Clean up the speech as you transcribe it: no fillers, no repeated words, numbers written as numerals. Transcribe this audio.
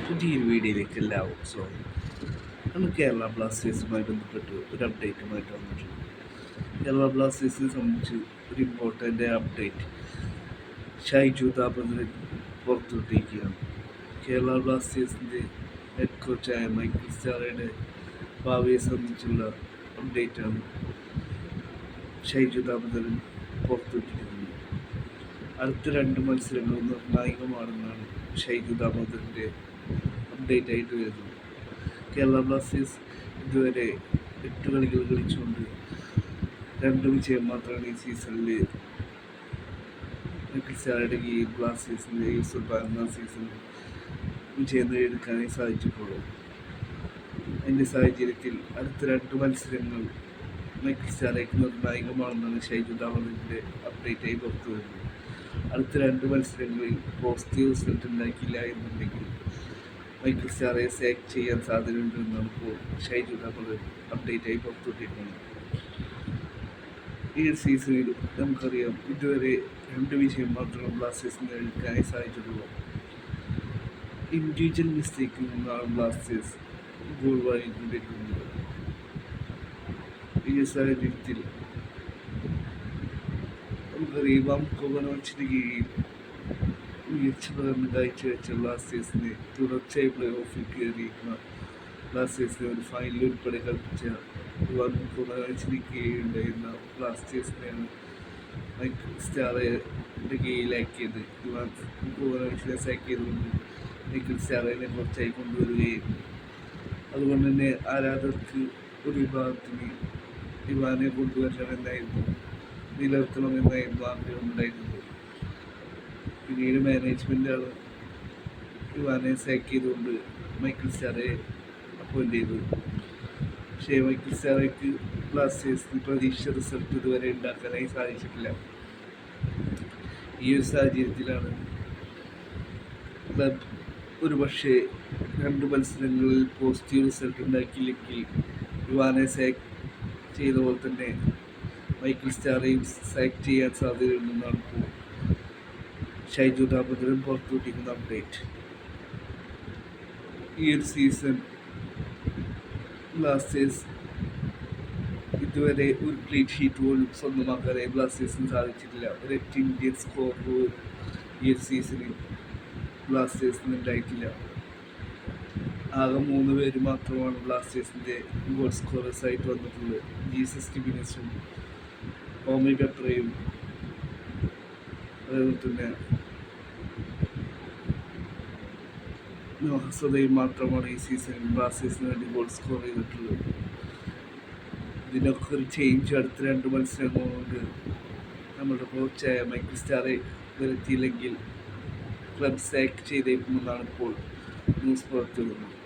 പുതിയൊരു വീഡിയോയിലേക്ക് എല്ലാവർക്കും സ്വാഗതം. നമ്മൾ കേരള ബ്ലാസ്റ്റേഴ്സുമായി ബന്ധപ്പെട്ട് ഒരു അപ്ഡേറ്റുമായിട്ട് വന്നിട്ടുണ്ട്. കേരള ബ്ലാസ്റ്റേഴ്സിനെ സംബന്ധിച്ച് ഒരു ഇമ്പോർട്ടൻ്റ് അപ്ഡേറ്റ് ഷൈജു ദാപതൻ പുറത്തുവിട്ടിരിക്കുകയാണ്. കേരള ബ്ലാസ്റ്റേഴ്സിൻ്റെ ഹെഡ് കോച്ചായ മൈക്കിൾ സ്റ്റാറയുടെ ഭാവിയെ സംബന്ധിച്ചുള്ള അപ്ഡേറ്റാണ് ഷൈജു ദാപതൻ പുറത്തുവിട്ടിരിക്കുന്നത്. അടുത്ത 2 മത്സരങ്ങളും നിർണായകമാണെന്നാണ് ഷൈജു ദാമോദരൻ്റെ അപ്ഡേറ്റ് ആയിട്ട് വരുന്നത്. കേരള ബ്ലാസ്റ്റേഴ്സ് ഇതുവരെ 8 കളികൾ കളിച്ചുകൊണ്ട് 2 വിജയം മാത്രമാണ് ഈ സീസണിൽ മൈക്കിൾ സ്റ്റാറയുടെ കീഴിൽ ബ്ലാസ്റ്റേഴ്സിൻ്റെ യൂസർ പറഞ്ഞ സീസണിൽ വിജയം നേടിയെടുക്കാനായി സാധിച്ചിട്ടുള്ളൂ. അതിൻ്റെ സാഹചര്യത്തിൽ അടുത്ത 2 മത്സരങ്ങൾ മൈക്കിൾ സ്റ്റാറയ്ക്ക് നിർണായകമാണെന്നാണ് ഷൈജു ദാമോദരൻ്റെ അപ്ഡേറ്റായി പുറത്തു വരുന്നത്. അടുത്ത 2 മത്സരങ്ങളിൽ പോസിറ്റീവ് റിസൾട്ട് ഉണ്ടാക്കിയില്ല എന്നുണ്ടെങ്കിൽ മൈക്കിൾ സ്റ്റാറയെ സാക്ക് ചെയ്യാൻ സാധ്യതയുണ്ടെന്നാണ് ഇപ്പോൾ ഷൈജു ദാമോദരൻ അപ്ഡേറ്റായി പുറത്തുവിട്ടിരിക്കുന്നത്. ഈ സീസണിൽ നമുക്കറിയാം ഇതുവരെ 2 വിജയം മാത്രമേ ബ്ലാസ്റ്റേഴ്സിന് എടുക്കാനായി സാധിച്ചിട്ടുള്ളൂ. ഇൻഡിവിജ്വൽ മിസ്റ്റേക്കിൽ നിന്നാണ് ബ്ലാസ്റ്റേഴ്സ് ഗോൾ വാങ്ങിക്കൊണ്ടിരിക്കുന്നത്. ഈ സാഹചര്യത്തിൽ നമുക്കറിയാം കൊവനോവിച്ചിന് കീഴിൽ മികച്ച പ്രകടനം കാഴ്ചവെച്ച ബ്ലാസ്റ്റേഴ്സിനെ തുടർച്ചയായി പ്ലേ ഓഫിൽ കയറിയിരുന്ന ബ്ലാസ്റ്റേഴ്സിനെ ഒരു ഫൈനൽ ഉൾപ്പെടെ കളിപ്പിച്ച ഇവാൻ കൊവനോവിച്ചിന് കീഴിലുണ്ടായിരുന്ന ബ്ലാസ്റ്റേഴ്സിനെയാണ് മൈക്കിൾ സ്റ്റാറയുടെ കീഴിലാക്കിയത്. ഇവാൻ കൊവനോവിച്ചിനെ സാക്ക് ചെയ്തുകൊണ്ട് മൈക്കിൾ സ്റ്റാറയെ കുറച്ചായി കൊണ്ടുവരികയും അതുകൊണ്ട് തന്നെ ആരാധകർക്ക് ഒരു വിഭാഗത്തിന് ഇവാനെ കൊണ്ടുവരണമെന്നായിരുന്നു, നിലനിർത്തണമെന്നായിരുന്നു ആഗ്രഹമുണ്ടായിരുന്നത്. പിന്നീട് മാനേജ്മെൻറ്റാണ് ഇവാനെ സാക്ക് ചെയ്തുകൊണ്ട് മൈക്കിൾ സ്റ്റാറയെ അപ്പോയിൻ്റ് ചെയ്തത്. പക്ഷേ മൈക്കിൾ സ്റ്റാറയ്ക്ക് ബ്ലാസ്റ്റേഴ്സിന് പ്രതീക്ഷിച്ച റിസൾട്ട് ഇതുവരെ ഉണ്ടാക്കാനായി സാധിച്ചിട്ടില്ല. ഈ ഒരു സാഹചര്യത്തിലാണ് ക്ലബ് ഒരു പക്ഷേ 2 മത്സരങ്ങളിൽ പോസിറ്റീവ് റിസൾട്ട് ഉണ്ടാക്കിയില്ലെങ്കിൽ ഇവാനെ സാക്ക് ചെയ്ത പോലെ തന്നെ മൈക്കിൾ സ്റ്റാറയും സാക്ക് ചെയ്യാൻ സാധ്യതയുണ്ടെന്നാണ് ഇപ്പോൾ ഷൈജു ദാമോദരൻ പുറത്തുവിട്ടിരിക്കുന്ന അപ്ഡേറ്റ്. ഈ ഒരു സീസൺ ബ്ലാസ്റ്റേഴ്സ് ഇതുവരെ ഒരു ക്ലീൻ ഷീറ്റ് പോലും സ്വന്തമാക്കാനായി ബ്ലാസ്റ്റേഴ്സിന് സാധിച്ചിട്ടില്ല. ഒരു 8 ഇന്ത്യൻ സ്കോർ പോലും ഈ ഒരു സീസണിൽ ബ്ലാസ്റ്റേഴ്സിന് ഉണ്ടായിട്ടില്ല. ആകെ 3 പേര് മാത്രമാണ് ബ്ലാസ്റ്റേഴ്സിൻ്റെ ഗോൾ സ്കോറേഴ്സായിട്ട് വന്നിട്ടുള്ളത്. ജീസസ് ടിബിനസും ഓമി പെപ്രയും അതേപോലെ തന്നെ നോഹസതയും മാത്രമാണ് ഈ സീസണിൽ ബ്ലാസ്റ്റേഴ്സിന് വേണ്ടി ഗോൾ സ്കോർ ചെയ്തിട്ടുള്ളത്. ഇതിനൊക്കെ ഒരു ചേഞ്ച് അടുത്ത 2 മത്സരങ്ങൾ കൊണ്ട് നമ്മുടെ കോച്ചായ മൈക്കിൾ സ്റ്റാറെ വരുത്തിയില്ലെങ്കിൽ ക്ലബ് സാക്ക് ചെയ്തേക്കുമെന്നാണ് ഇപ്പോൾ ന്യൂസ് പുറത്തുവരുന്നത്.